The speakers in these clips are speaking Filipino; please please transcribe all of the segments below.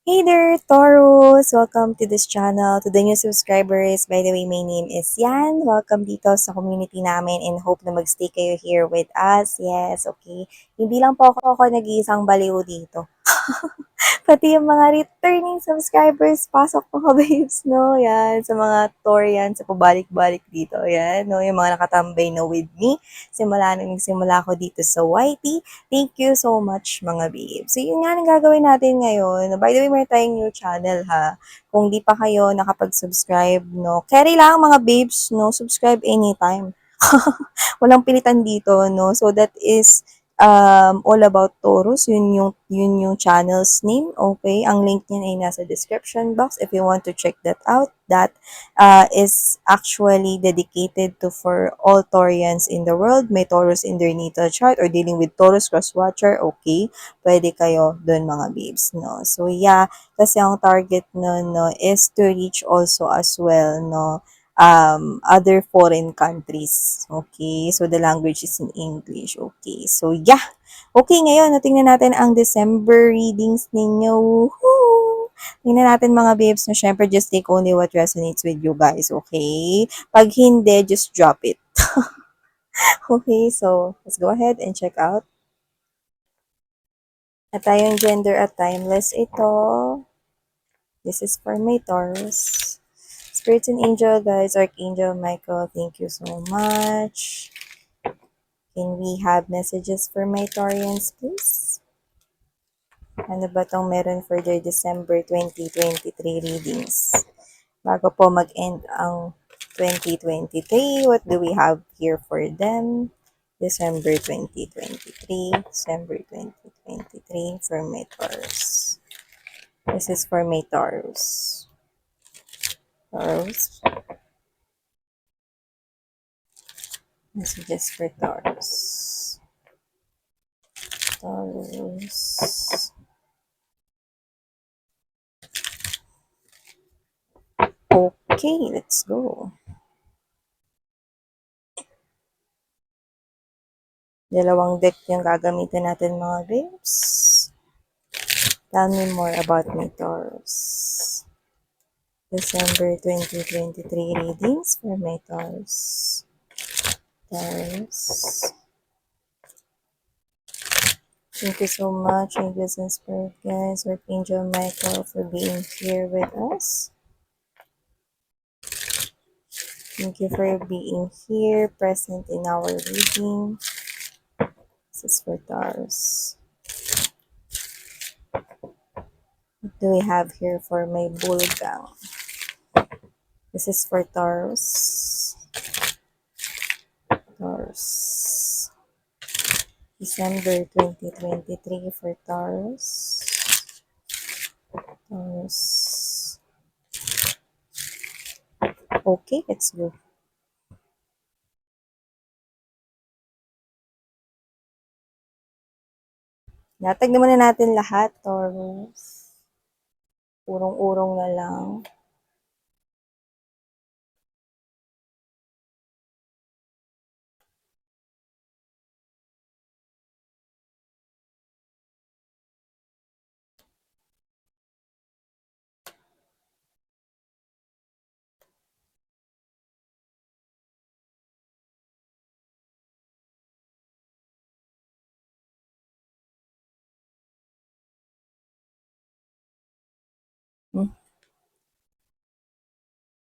Hey there, Taurus! Welcome to this channel. To the new subscribers, by the way, my name is Yan. Welcome dito sa community namin and hope na magstay kayo here with us. Yes, okay. Hindi lang po ako nag-iisang baliw dito. Pati yung mga returning subscribers, pasok po ka, babes, no? Yan, sa mga tour yan, sa pabalik-balik dito. Yan, no? Yung mga nakatambay na with me. Simula nung nagsimula ako dito sa YT. Thank you so much, mga babes. So, yun nga ang gagawin natin ngayon. By the way, meron tayong new channel, ha? Kung di pa kayo nakapag-subscribe, no? Carry lang, mga babes, no? Subscribe anytime. Walang pilitan dito, no? So, that is all about Taurus. Yun yung channel's name. Okay? Ang link niyan ay nasa description box if you want to check that out. That is actually dedicated to for all Taurians in the world. May Taurus in their natal chart or dealing with Taurus cross-watcher. Okay? Pwede kayo dun, mga babes, no? So, yeah. Kasi ang target no, is to reach also as well, no? Other foreign countries. Okay, so the language is in English. Okay, so yeah. Okay, ngayon, tingnan natin ang December readings ninyo. Woo! Tingnan natin, mga babes, no, syempre, just take only what resonates with you guys, okay? Pag hindi, just drop it. Okay, so let's go ahead and check out. At tayong gender at timeless ito. This is for my Taurus. Spirit and Angel, guys, Archangel Michael, thank you so much. Can we have messages for my Taurians, please? Ano ba tong meron for their December 2023 readings? Bago po mag-end ang 2023, what do we have here for them? December 2023, December 2023 for my Taurus. This is for my Taurus. Taurus. Messages for Taurus. Taurus. Okay, let's go. Dalawang deck yung gagamitin natin, mga babes. Tell me more about my Taurus. December 2023 readings for my Taurus. Taurus. Thank you so much, Angels and Spirit guys, Archangel Michael, for being here with us. Thank you for being here, present in our reading. This is for Taurus. What do we have here for my Bulgang? This is for Taurus. Taurus. December 2023 for Taurus. Taurus. Okay, let's go. Natag naman na natin lahat, Taurus. Urong-urong na lang.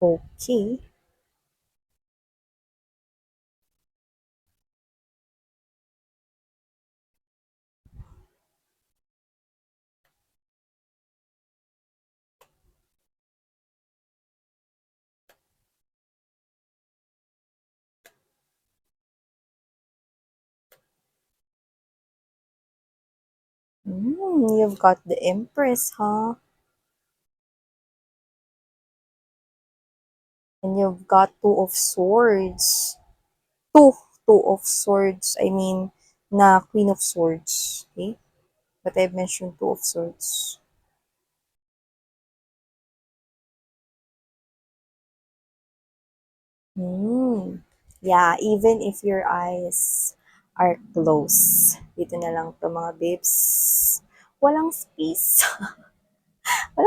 Okay. You've got the Empress, huh? And you've got Two of Swords. Two. Two of Swords. I mean, na Queen of Swords. Okay? But I've mentioned Two of Swords. Yeah, even if your eyes are closed. Dito na lang to, mga babes. Walang space.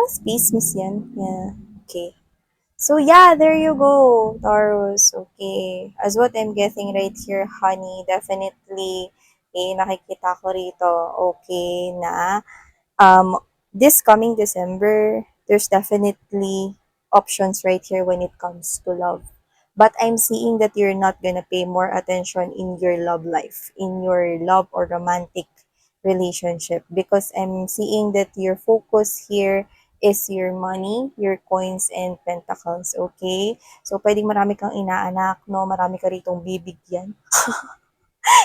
Parang space miss yan. Yeah. Okay. So yeah, there you go, Taurus. Okay. As what I'm getting right here, honey, definitely, nakikita ko rito, okay, na this coming December, there's definitely options right here when it comes to love. But I'm seeing that you're not gonna pay more attention in your love life, in your love or romantic relationship, because I'm seeing that your focus here is your money, your coins, and pentacles, okay? So, pwedeng marami kang inaanak, no? Marami ka ritong bibigyan.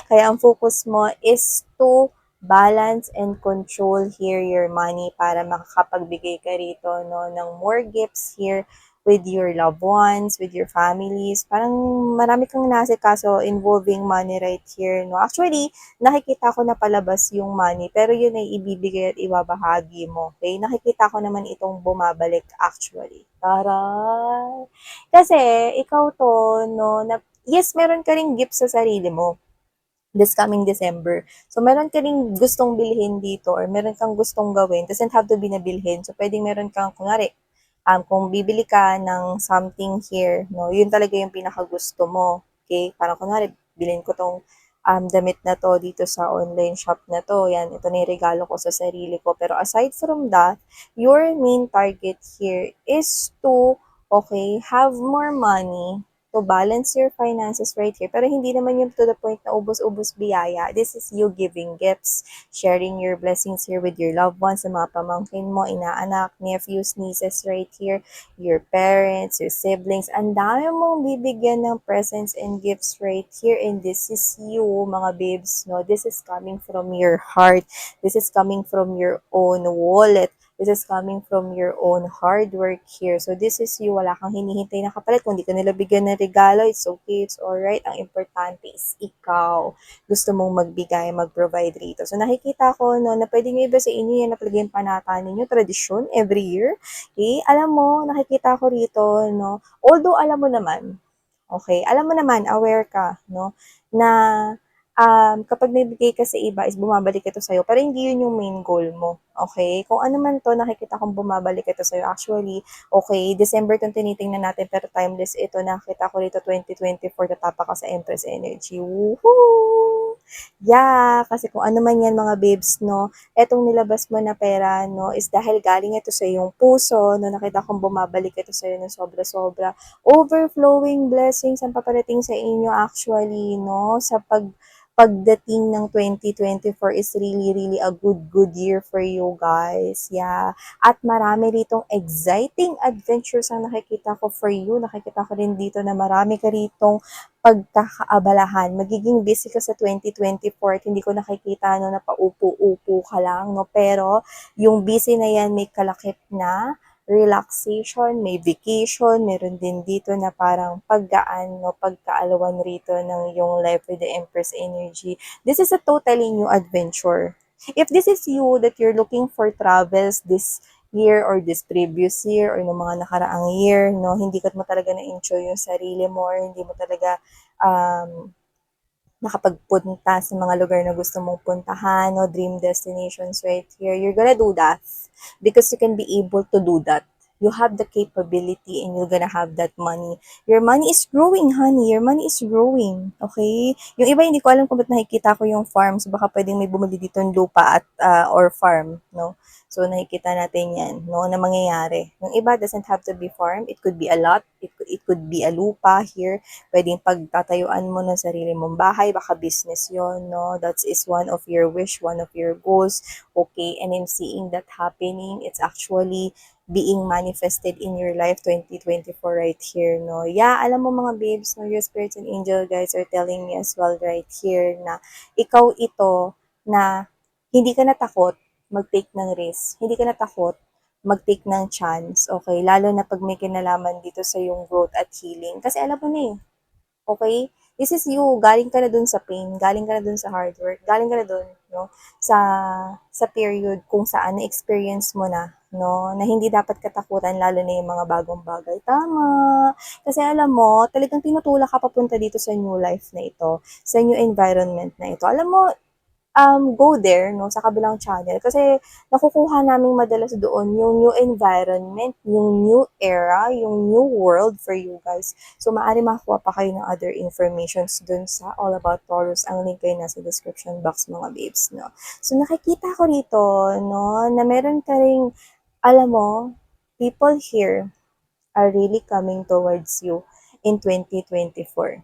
Kaya ang focus mo is to balance and control here your money para makakapagbigay ka rito no, ng more gifts here with your loved ones, with your families. Parang marami kang nasikaso involving money right here. No? Actually, nakikita ko na palabas yung money, pero yun ay ibibigay at ibabahagi mo. Okay? Nakikita ko naman itong bumabalik actually. Taray! Kasi, ikaw to, no, na, yes, meron ka ring gift sa sarili mo this coming December. So, meron ka rin gustong bilhin dito or meron kang gustong gawin. Doesn't have to be na bilhin. So, pwedeng meron kang, kunwari, kung bibili ka ng something here, no, yun talaga yung pinakagusto mo. Okay? Parang kunwari, bilhin ko tong damit na to dito sa online shop na to. Yan, ito na yung regalo ko sa sarili ko. Pero aside from that, your main target here is to, okay, have more money to balance your finances right here. Pero hindi naman yung to the point na ubos-ubos biyaya. This is you giving gifts, sharing your blessings here with your loved ones, sa mga pamangkin mo, inaanak, nephews, nieces right here, your parents, your siblings. Ang dami mong bibigyan ng presents and gifts right here. And this is you, mga babes, no? This is coming from your heart. This is coming from your own wallet. This is coming from your own hard work here. So, this is you. Wala kang hinihintay na kapalit. Kung di ka nila bigyan ng regalo, it's okay, it's alright. Ang importante is ikaw. Gusto mong magbigay, mag-provide rito. So, nakikita ko, no, na pwede nyo iba sa inyo yan na palagay yung panata ninyo, tradisyon, every year. Okay? Alam mo, nakikita ko rito, no, although alam mo naman, okay, alam mo naman, aware ka, no, na kapag nagbigay ka sa iba is bumabalik ito sa'yo, pero hindi yun yung main goal mo. Okay? Kung ano man to, nakikita kong bumabalik ito sa'yo. Actually, okay, December 'tong tinitingnan natin, pero timeless ito. Nakita ko rito 2024, tatapa ka sa Empress Energy. Woohoo! Yeah, kasi kung ano man yan mga babes, no, etong nilabas mo na pera, no, is dahil galing ito sa iyong puso, no, nakita kong bumabalik ito sa'yo ng sobra-sobra. Overflowing blessings ang paparating sa inyo actually, no, sa pagdating ng 2024 is really, really a good year for you guys. Yeah. At marami ditong exciting adventures ang nakikita ko for you. Nakikita ko rin dito na marami ka ritong pagkakaabalahan. Magiging busy ka sa 2024 at hindi ko nakikita no, na paupo-upo ka lang. No? Pero yung busy na yan may kalakip na relaxation, may vacation, meron din dito na parang paggaan, no, pagkaalawan rito ng yung life with the Empress Energy. This is a totally new adventure. If this is you that you're looking for travels this year or this previous year or ng mga nakaraang year, no, hindi ka mo talaga na-enjoy yung sarili mo or hindi mo talaga nakapagpunta sa mga lugar na gusto mong puntahan, no, dream destinations right here, you're gonna do that because you can be able to do that. You have the capability and you're gonna have that money. Your money is growing, honey. Your money is growing. Okay? Yung iba, hindi ko alam kung ba't nakikita ko yung farms. Baka pwedeng may bumili dito ng lupa at, or farm, no? So, nakikita natin yan, no, na mangyayari. Yung iba doesn't have to be farm. It could be a lot. It could be a lupa here. Pwedeng pagtatayuan mo ng sarili mong bahay. Baka business yon, no? That is one of your wish, one of your goals. Okay? And I'm seeing that happening. It's actually being manifested in your life 2024 right here, no? Yeah, alam mo mga babes, no, your spirits and angel guys are telling me as well right here na ikaw ito na hindi ka natakot mag-take ng risk. Hindi ka natakot mag-take ng chance, okay? Lalo na pag may kinalaman dito sa yung growth at healing. Kasi alam mo na eh, okay? This is you. Galing ka na dun sa pain. Galing ka na dun sa hard work. Galing ka na dun, no? Sa period kung saan na-experience mo na, no? Na hindi dapat katakutan, lalo na yung mga bagong bagay. Tama. Kasi alam mo, talagang tinutulak ka papunta dito sa new life na ito. Sa new environment na ito. Alam mo, go there, no, sa kabilang channel. Kasi nakukuha namin madalas doon yung new environment, yung new era, yung new world for you guys. So, maaari makakuha pa kayo ng other informations dun sa All About Taurus. Ang link ay nasa description box, mga babes, no. So, nakikita ko rito, no, na meron ka ring, alam mo, people here are really coming towards you in 2024.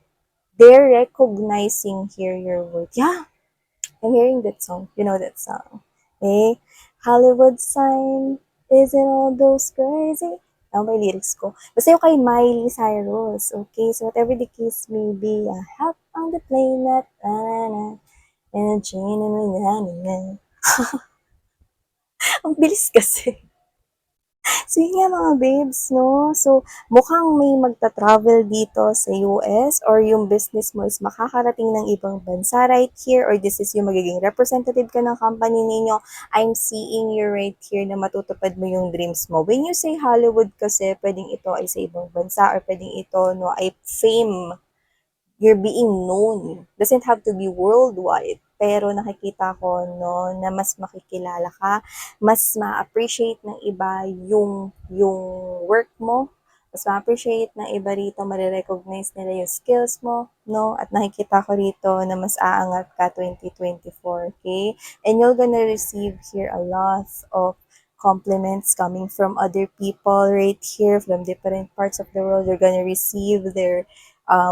They're recognizing here your worth. Yeah, I'm hearing that song. You know that song. Eh, Hollywood sign, isn't all those crazy? Ang may lyrics ko. Basta yung kay Miley Cyrus. Okay, so whatever the case may be, I hop on the plane that na and a chain and na. Ang bilis kasi. So, yun nga mga babes, no? So, mukhang may magta-travel dito sa US or yung business mo is makakarating ng ibang bansa right here or this is yung magiging representative ka ng company ninyo. I'm seeing you right here na matutupad mo yung dreams mo. When you say Hollywood kasi, pwedeng ito ay sa ibang bansa or pwedeng ito no, ay fame, you're being known. Doesn't have to be worldwide. Pero nakikita ko, no, na mas makikilala ka, mas ma-appreciate ng iba yung work mo, mas ma-appreciate ng iba rito, marirecognize nila yung skills mo, no, at nakikita ko rito na mas aangat ka 2024, okay? And you're gonna receive here a lot of compliments coming from other people right here from different parts of the world. You're gonna receive their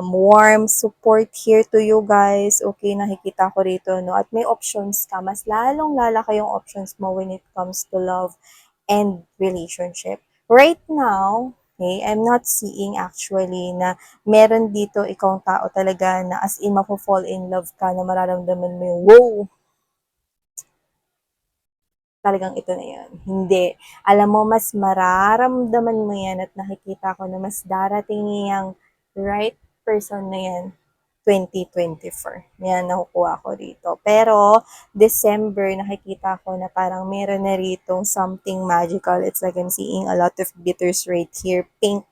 warm support here to you guys. Okay, nakikita ko rito, no? At may options ka. Mas lalong lalaki yung options mo when it comes to love and relationship. Right now, okay, I'm not seeing actually na meron dito ikaw tao talaga na as in mapofall in love ka na mararamdaman mo yung wow, talagang ito na yan. Hindi. Alam mo, mas mararamdaman mo yan at nakikita ko na mas darating yung right person na yan 2024. Yan, nakukuha ko rito. Pero, December, nakikita ko na parang meron na rito something magical. It's like I'm seeing a lot of glitters right here. Pink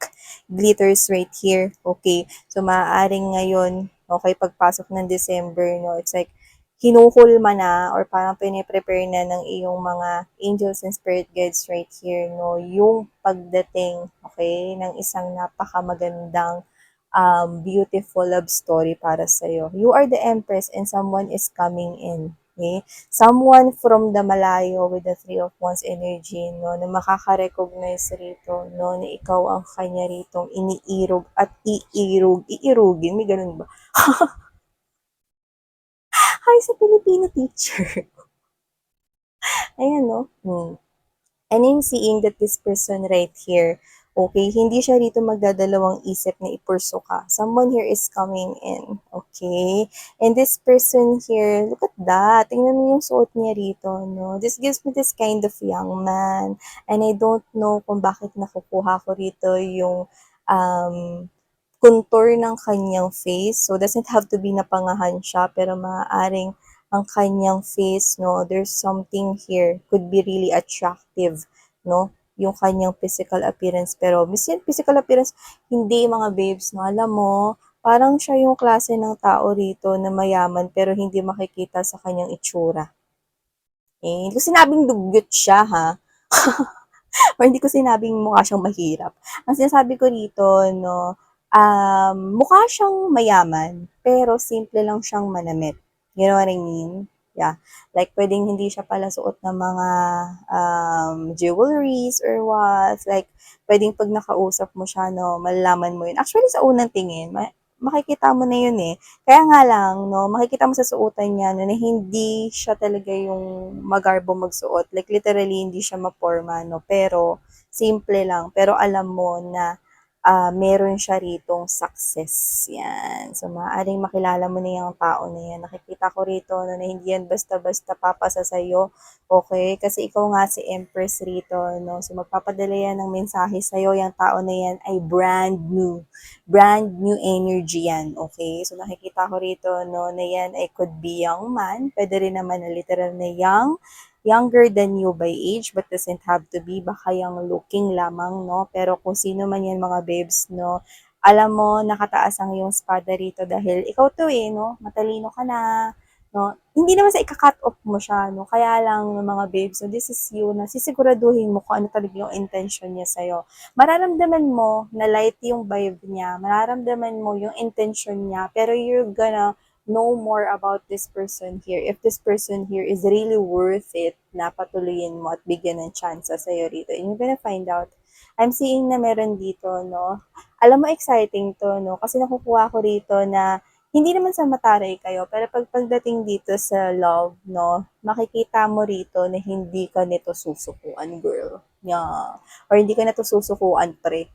glitters right here. Okay. So, maaaring ngayon, okay, pagpasok ng December, no, it's like hinuhulma na or parang piniprepare na ng iyong mga angels and spirit guides right here, no, yung pagdating, okay, ng isang napakamagandang beautiful love story para sa'yo. You are the empress and someone is coming in. Okay? Someone from the malayo with the three of wands energy, no, na makaka-recognize rito, no, na ikaw ang kanya ritong iniirog at iirugin, may ganun ba? Hi sa Filipino teacher. Ayan, no? And I'm seeing that this person right here, okay, hindi siya rito magdadalawang isip na ipurso ka. Someone here is coming in, okay? And this person here, look at that. Tingnan mo yung suot niya rito, no? This gives me this kind of young man. And I don't know kung bakit nakukuha ko rito yung contour ng kanyang face. So, doesn't have to be napangahan siya, pero maaaring ang kanyang face, no, there's something here, could be really attractive, no, yung kanyang physical appearance. Pero, minsan physical appearance, hindi mga babes, no, alam mo, parang siya yung klase ng tao rito na mayaman, pero hindi makikita sa kanyang itsura. Eh, hindi ko sinabing dugyot siya, ha? Or hindi ko sinabing mukha siyang mahirap. Ang sinasabi ko rito, no, mukha siyang mayaman, pero simple lang siyang manamit. You know what I mean? Yeah. Like, pwedeng hindi siya pala suot ng mga jewelries or what. Like, pwedeng pag nakausap mo siya, no, malalaman mo yun. Actually, sa unang tingin, makikita mo na yun eh. Kaya nga lang, no, makikita mo sa suotan niya no, na hindi siya talaga yung magarbo magsuot. Like, literally, hindi siya maporma, no. Pero, simple lang. Pero alam mo na meron siya ritong success. Yan. So, maaaring makilala mo na yung tao na yan. Nakikita ko rito no, na hindi yan basta-basta papasa sa'yo. Okay? Kasi ikaw nga si Empress rito. No? So, magpapadala yan ng mensahe sa'yo. Yung tao na yan ay brand new. Brand new energy yan. Okay? So, nakikita ko rito no, na yan ay could be young man. Pwede rin naman na literal na young, younger than you by age but doesn't have to be, baka yung looking lamang, no? Pero kung sino man yan mga babes, no? Alam mo, nakataas ang iyong espada rito dahil ikaw to eh, no? Matalino ka na, no? hindi naman sa ika-cut off mo siya, no? Kaya lang, mga babes, so this is you, na sisiguraduhin mo kung ano talaga yung intention niya sa'yo. Mararamdaman mo na light yung vibe niya, mararamdaman mo yung intention niya, pero you're gonna know more about this person here. If this person here is really worth it, na patuloyin mo at bigyan ng chance sa'yo rito. And you're gonna find out. I'm seeing na meron dito, no? Alam mo, exciting to, no? Kasi nakukuha ko rito na hindi naman sa mataray kayo, pero pagdating dito sa love, no, makikita mo rito na hindi ka nito susukuan, girl. Yeah. Or hindi ka nito susukuan, pre.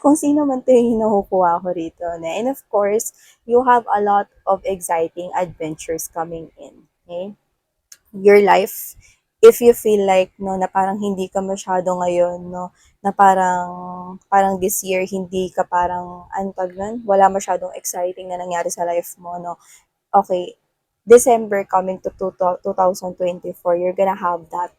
Kung sino man to yung nakukuha ko rito. Na. And of course, you have a lot of exciting adventures coming in. Okay? Your life, if you feel like no na parang hindi ka masyado ngayon no na parang this year hindi ka parang antag nun, wala masyadong exciting na nangyari sa life mo no. Okay, December coming to 2024, you're gonna have that.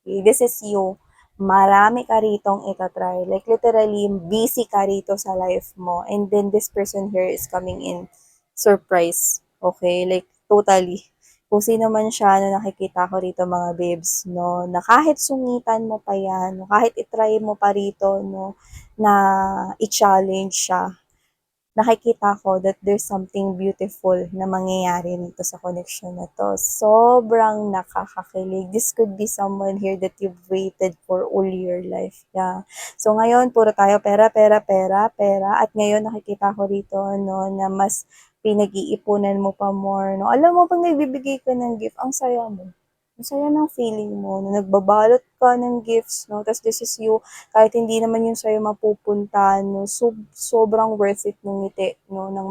Okay? This is you. Marami ka ritong itatry. Like, literally, busy ka rito sa life mo. And then, this person here is coming in surprise. Okay? Like, totally. Kung sino man siya na nakikita ko rito, mga babes, no, na kahit sungitan mo pa yan, no, kahit itry mo pa rito, no, na i-challenge siya, nakikita ko that there's something beautiful na mangyayari nito sa connection na to. Sobrang nakakakilig. This could be someone here that you've waited for all your life. Yeah. So ngayon, puro tayo pera, pera, pera, pera. At ngayon, nakikita ko rito, no, na mas pinag-iipunan mo pa more, no. Alam mo, pag nagbibigay ka ng gift, ang saya mo. Ang saya ng feeling mo, na nagbabalot ka ng gifts, no. Tapos this is you, kahit hindi naman yun sa'yo mapupunta, no, sobrang worth it ng ngiti, no, ng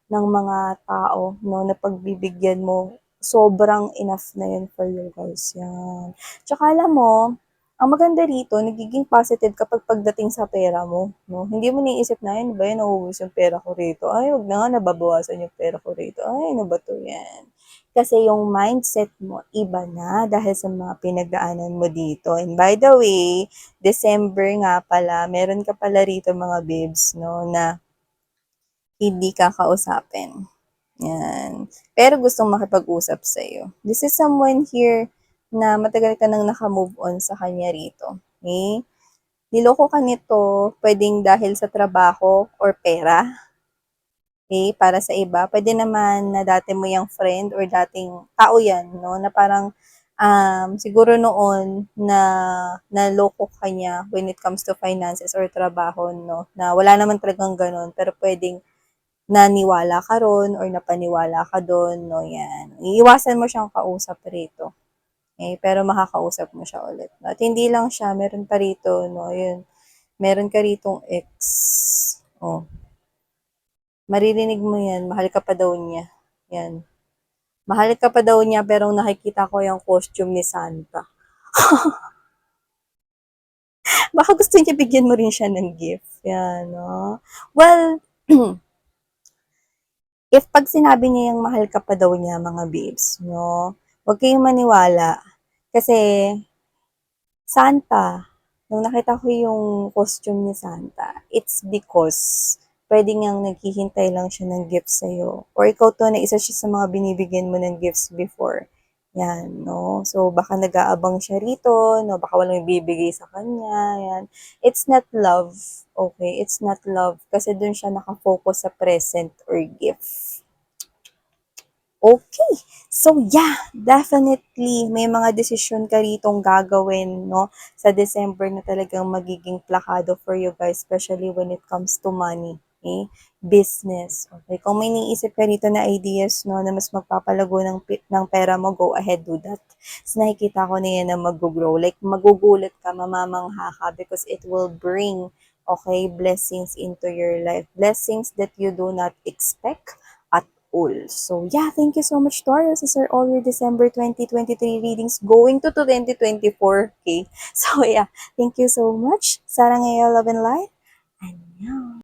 mga tao, no, na pagbibigyan mo, sobrang enough na yun for you guys, yan. Tsaka alam mo, ang maganda rito, nagiging positive kapag pagdating sa pera mo, no? Hindi mo niisip na, yun ba yun, nauubos yung pera ko rito. Ay, wag na nga, nababawasan yung pera ko rito. Ay, ano ba to yan? Kasi yung mindset mo, iba na dahil sa mga pinagdaanan mo dito. And by the way, December nga pala, meron ka pala rito mga babes, no, na hindi ka kausapin. Yan. Pero gustong makipag-usap sa'yo. This is someone here na matagal ka nang naka-move on sa kanya rito. Okay? Niloko ka nito, pwedeng dahil sa trabaho or pera. Okay, para sa iba. Pwede naman na dati mo yung friend or dating tao yan, no? Na parang siguro noon na naloko ka niya when it comes to finances or trabaho, no? Na wala naman talagang ganun, pero pwedeng naniwala ka ron or napaniwala ka doon, no? Yan. Iiwasan mo siyang kausap rito. Okay? Pero makakausap mo siya ulit. No? At hindi lang siya, meron pa rito, no? Yun. Meron ka ritong ex. Oh, maririnig mo yan, mahal ka pa daw niya. Yan. Mahal ka pa daw niya pero nakikita ko yung costume ni Santa. Baka gusto niya bigyan mo rin siya ng gift. Yan, no? Well, if pag sinabi niya yung mahal ka pa daw niya, mga babes, no? Huwag kayong maniwala. Kasi, Santa, nung nakita ko yung costume ni Santa, it's because pwede ngang naghihintay lang siya ng gift sa'yo. Or ikaw to na isa siya sa mga binibigyan mo ng gifts before. Yan, no? So, baka nag-aabang siya rito, no? Baka walang ibibigay sa kanya, yan. It's not love, okay? It's not love kasi dun siya nakafocus sa present or gift. Okay. So yeah, definitely may mga desisyon ka ritong gagawin, no, sa December na talagang magiging plakado for you guys, especially when it comes to money, okay? Business, okay? Kung may niisip ka rito na ideas, no, na mas magpapalago ng pera mo, go ahead, do that. So nakikita ko na yan na mag-grow. Like, magugulat ka, mamamangha ka because it will bring, okay, blessings into your life. Blessings that you do not expect at all. So yeah, thank you so much, Taurus. These are all your December 2023 readings going to 2024. Okay. So yeah, thank you so much. Sarang love and light. Annyeong.